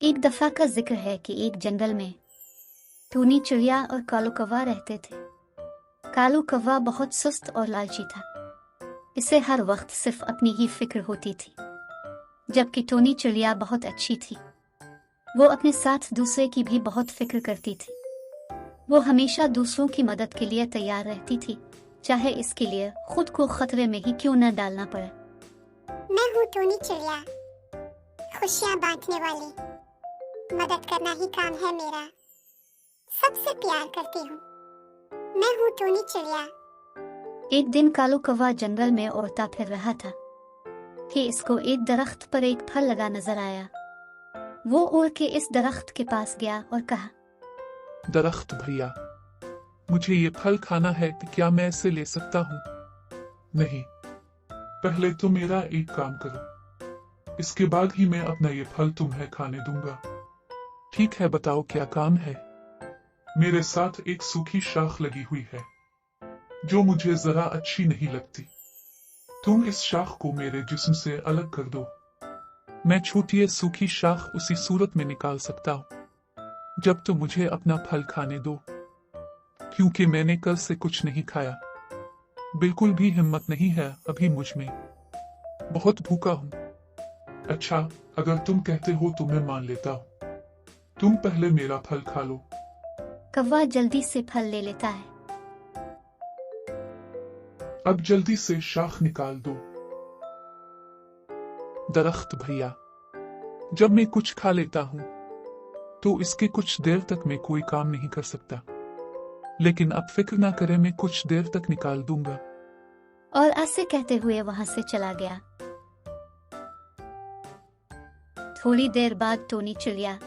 एक दफा का जिक्र है कि एक जंगल में टूनी चिड़िया और कालू कौवा रहते थे। कालू कौवा बहुत सुस्त और लालची था। इसे हर वक्त सिर्फ अपनी ही फिक्र होती थी, जबकि टूनी चिड़िया बहुत अच्छी थी। वो अपने साथ दूसरे की भी बहुत फिक्र करती थी। वो हमेशा दूसरों की मदद के लिए तैयार रहती थी, चाहे इसके लिए खुद को खतरे में ही क्यों न डालना पड़े। मैं हूँ टूनी चिड़िया, खुशियाँ बांटने वाली। मदद करना ही काम है मेरा। सबसे प्यार करती हूँ। मैं हूँ टूनी चिड़िया। एक दिन कालू कौवा जंगल में उड़ता फिर रहा था कि इसको एक दरख्त पर एक फल लगा नजर आया। वो उड़ के इस दरख्त के पास गया और कहा, दरख्त भैया, मुझे ये फल खाना है, तो क्या मैं इसे ले सकता हूँ? नहीं, पहले तो मेरा एक काम करो, इसके बाद ही मैं अपना ये फल तुम्हें खाने दूंगा। ठीक है, बताओ क्या काम है? मेरे साथ एक सूखी शाख लगी हुई है जो मुझे जरा अच्छी नहीं लगती। तुम इस शाख को मेरे जिस्म से अलग कर दो। मैं छोटी सूखी शाख उसी सूरत में निकाल सकता हूँ जब तुम मुझे अपना फल खाने दो, क्योंकि मैंने कल से कुछ नहीं खाया। बिल्कुल भी हिम्मत नहीं है अभी मुझ में। बहुत भूखा हूँ। अच्छा, अगर तुम कहते हो तो मैं मान लेता हूँ। तुम पहले मेरा फल खा लो। कौवा जल्दी से फल ले लेता है। अब जल्दी से शाख निकाल दो। दरख्त भैया, जब मैं कुछ खा लेता हूँ तो इसके कुछ देर तक मैं कोई काम नहीं कर सकता, लेकिन अब फिक्र ना करें, मैं कुछ देर तक निकाल दूंगा। और ऐसे कहते हुए वहां से चला गया। थोड़ी देर बाद टूनी चिड़िया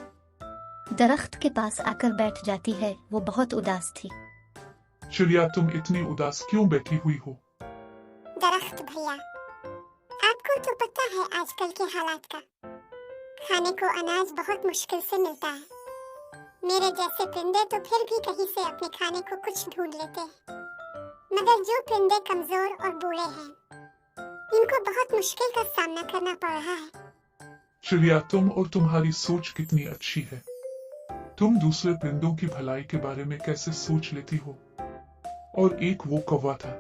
दरख्त के पास आकर बैठ जाती है। वो बहुत उदास थी। चिड़िया, तुम इतनी उदास क्यों बैठी हुई हो? दरख्त भैया, आपको तो पता है आजकल के हालात का। खाने को अनाज बहुत मुश्किल से मिलता है। मेरे जैसे परिंदे तो फिर भी कहीं से अपने खाने को कुछ ढूंढ लेते हैं, मगर जो परिंदे कमजोर और बूढ़े हैं, इनको बहुत मुश्किल का सामना करना पड़ रहा है। चिड़िया, तुम और तुम्हारी सोच कितनी अच्छी है। तुम दूसरे परिंदों की भलाई के बारे में कैसे सोच लेती हो? और एक वो कौवा था,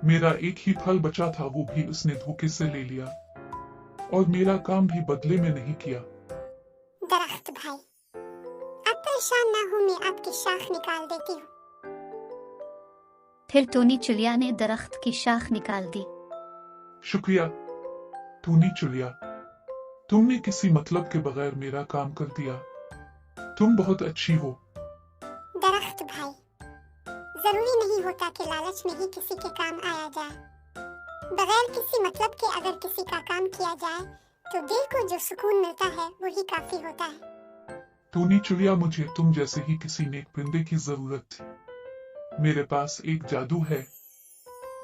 मेरा एक ही फल बचा था, वो भी उसने धोखे से ले लिया, और मेरा काम भी बदले में नहीं किया। दरख्त भाई, आप परेशान ना हो, मैं आपकी शाख निकाल देती हूँ। फिर टूनी चिड़िया ने दरख्त की शाख निकाल दी। शुक्रिया टूनी चिड़िया, तुमने किसी मतलब के बगैर मेरा काम कर दिया। तुम बहुत अच्छी हो। दरख्त भाई, जरूरी नहीं होता कि लालच में ही किसी के काम आया जाए। बगैर किसी मतलब के अगर किसी का काम किया जाए तो दिल को जो सुकून मिलता है वही काफी होता है। टूनी चिड़िया, मुझे तुम जैसे ही किसी नेक परिंदे की जरूरत थी। मेरे पास एक जादू है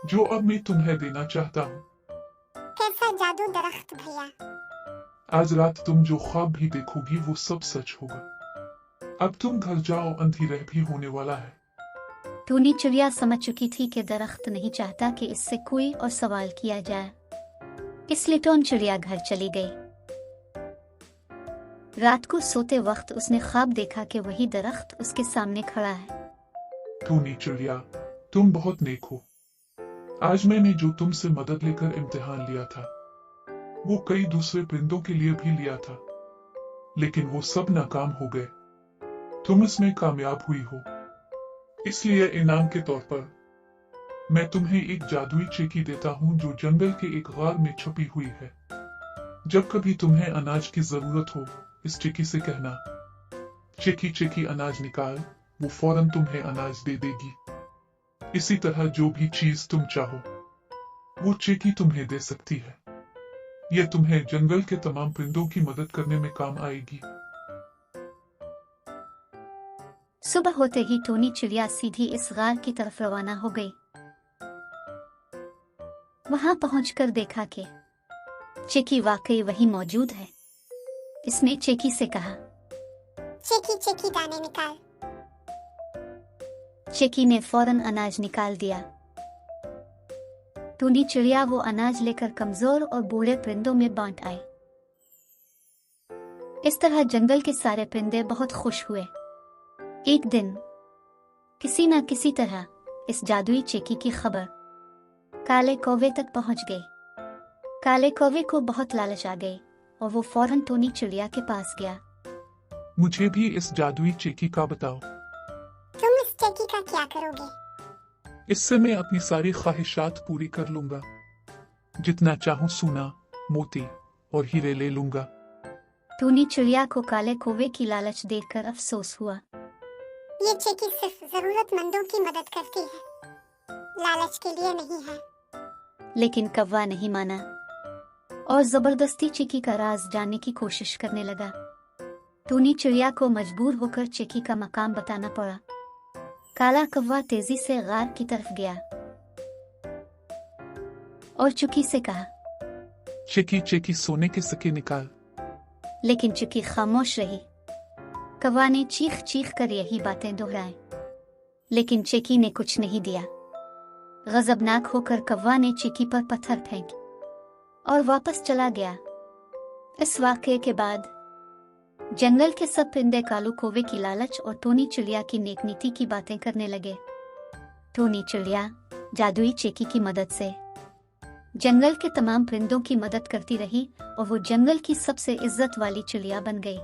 जो अब मैं तुम्हें देना चाहता हूँ। कैसा जादू दरख्त भैया? आज रात तुम जो ख्वाब भी देखोगी वो सब सच होगा। अब तुम घर जाओ, अंधेरा भी होने वाला है। टूनी चिड़िया समझ चुकी थी कि दरख्त नहीं चाहता कि इससे कोई और सवाल किया जाए, इसलिए टूनी चिड़िया घर चली गई। रात को सोते वक्त उसने ख्वाब देखा कि वही दरख्त उसके सामने खड़ा है। टूनी चिड़िया, तुम बहुत नेक हो। आज मैंने जो तुमसे मदद लेकर इम्तिहान लिया था वो कई दूसरे परिंदों के लिए भी लिया था, लेकिन वो सब नाकाम हो गए। तुम इसमें कामयाब हुई हो, इसलिए इनाम के तौर पर मैं तुम्हें एक जादुई चेकी देता हूँ जो जंगल के एक गार में छुपी हुई है। जब कभी तुम्हें अनाज की जरूरत हो, इस चेकी से कहना, चेकी चेकी अनाज निकाल, वो फौरन तुम्हें अनाज दे देगी। इसी तरह जो भी चीज तुम चाहो वो चेकी तुम्हें दे सकती है। यह तुम्हें जंगल के तमाम परिंदों की मदद करने में काम आएगी। सुबह होते ही टूनी चिड़िया सीधी इस गार की तरफ रवाना हो गई। वहां पहुंचकर देखा कि चेकी वाकई वही मौजूद है। इसने चेकी से कहा, चेकी चेकी दाने निकाल। चेकी ने फौरन अनाज निकाल दिया। टूनी चिड़िया वो अनाज लेकर कमजोर और बूढ़े परिंदों में बांट आई। इस तरह जंगल के सारे परिंदे बहुत खुश हुए। एक दिन किसी न किसी तरह इस जादुई चेकी की खबर काले कौवे तक पहुंच गई। काले कौवे को बहुत लालच आ गई और वो फौरन टोनी चिड़िया के पास गया। मुझे भी इस जादुई चेकी का बताओ। तुम इस चेकी का क्या करोगे? इससे मैं अपनी सारी ख्वाहिशात पूरी कर लूंगा। जितना चाहूं सोना, मोती और हीरे ले लूंगा। टोनी चिड़िया को काले कौवे की लालच देखकर अफसोस हुआ। ये चेकी सिर्फ जरूरतमंदों की मदद करती है, लालच के लिए नहीं है। लेकिन कौवा नहीं माना और जबरदस्ती चेकी का राज जानने की कोशिश करने लगा। टोनी चिड़िया को मजबूर होकर चेकी का मकाम बताना पड़ा। काला कौवा तेजी से गार की तरफ गया और चुकी से कहा, चेकी चेकी सोने के सिक्के निकाल। लेकिन चुकी खामोश रही। कौवा ने चीख चीख कर यही बातें दोहराई, लेकिन चेकी ने कुछ नहीं दिया। गजबनाक होकर कौवा ने चेकी पर पत्थर फेंके और वापस चला गया। इस वाकये के बाद जंगल के सब परिंदे कालू कौवे की लालच और टोनी चिड़िया की नेक नीति की बातें करने लगे। टोनी चिड़िया जादुई चेकी की मदद से जंगल के तमाम परिंदों की मदद करती रही और वो जंगल की सबसे इज्जत वाली चिड़िया बन गई।